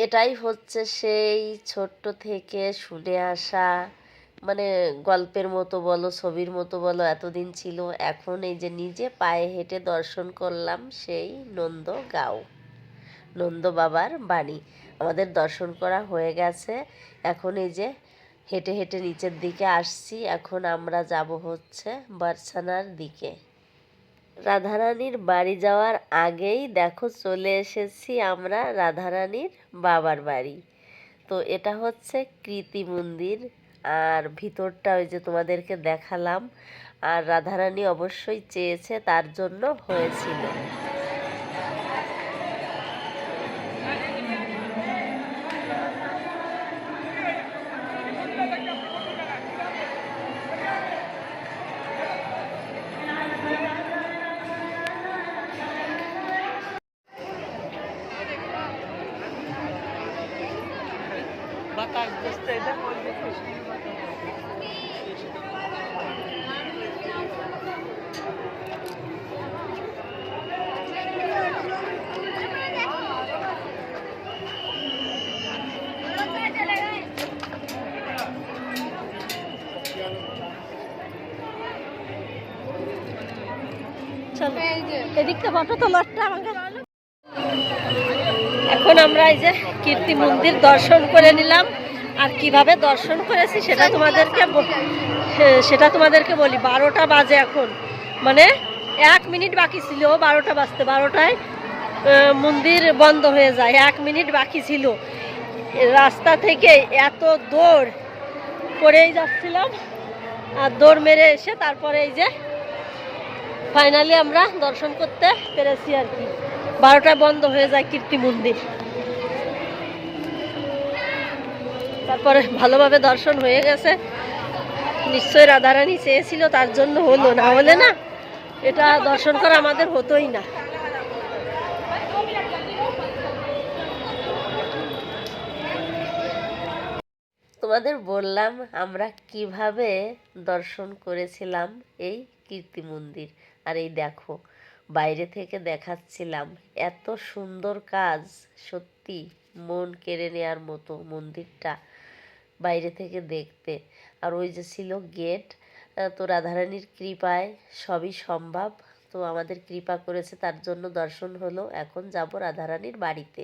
এটাই হচ্ছে সেই ছোট্ট থেকে শুনে আসা, মানে গল্পের মতো বলো, ছবির মতো বলো, এতদিন ছিল। এখন এই যে নিজে পায়ে হেঁটে দর্শন করলাম সেই নন্দগাঁও, নন্দ বাবার বাড়ি। আমাদের দর্শন করা হয়ে গেছে। এখন এই যে হেঁটে হেঁটে নিচের দিকে আসছি। এখন আমরা যাব হচ্ছে বার্সানার দিকে। রাধারানীর বাড়ি যাওয়ার আগেই দেখো চলে এসেছি আমরা রাধারানীর বাবার বাড়ি। তো এটা হচ্ছে কৃতি মন্দির, আর ভিতরটা ওই যে তোমাদেরকে দেখালাম। আর রাধারানী অবশ্যই চেয়েছে, তার জন্য হয়েছিল। এখন আমরা এই যে কীর্তি মন্দির দর্শন করে নিলাম। আর কিভাবে দর্শন করেছি সেটা তোমাদেরকে বলি। 12টা বাজে এখন, মানে 1 মিনিট বাকি ছিল 12টা বাজতে। 12টায় মন্দির বন্ধ হয়ে যায়, 1 মিনিট বাকি ছিল। রাস্তা থেকে এত দৌড় করেই যাচ্ছিলাম, আর দৌড় মেরে এসে তারপরে এই যে ফাইনালি আমরা দর্শন করতে পেরেছি আর কি। 12টায় বন্ধ হয়ে যায় কীর্তি মন্দির। তারপরে ভালোভাবে দর্শন হয়ে গেছে। নিশ্চয়ই রাধারানী চেয়েছিল, তার জন্য হলো, না হলে না এটা দর্শন করা আমাদের হতোই না। তোমাদের বললাম আমরা কিভাবে দর্শন করেছিলাম এই কীর্তি মন্দির। আর এই দেখো বাইরে থেকে দেখাচ্ছিলাম, এত সুন্দর কাজ, সত্যি মন কেড়ে নেওয়ার মতো মন্দিরটা বাইরে থেকে দেখতে। আর ওই যে ছিল গেট। তো রাধারানীর কৃপায় সবই সম্ভব। তো আমাদের কৃপা করেছে, তার জন্য দর্শন হলো। এখন যাব রাধারানীর বাড়িতে।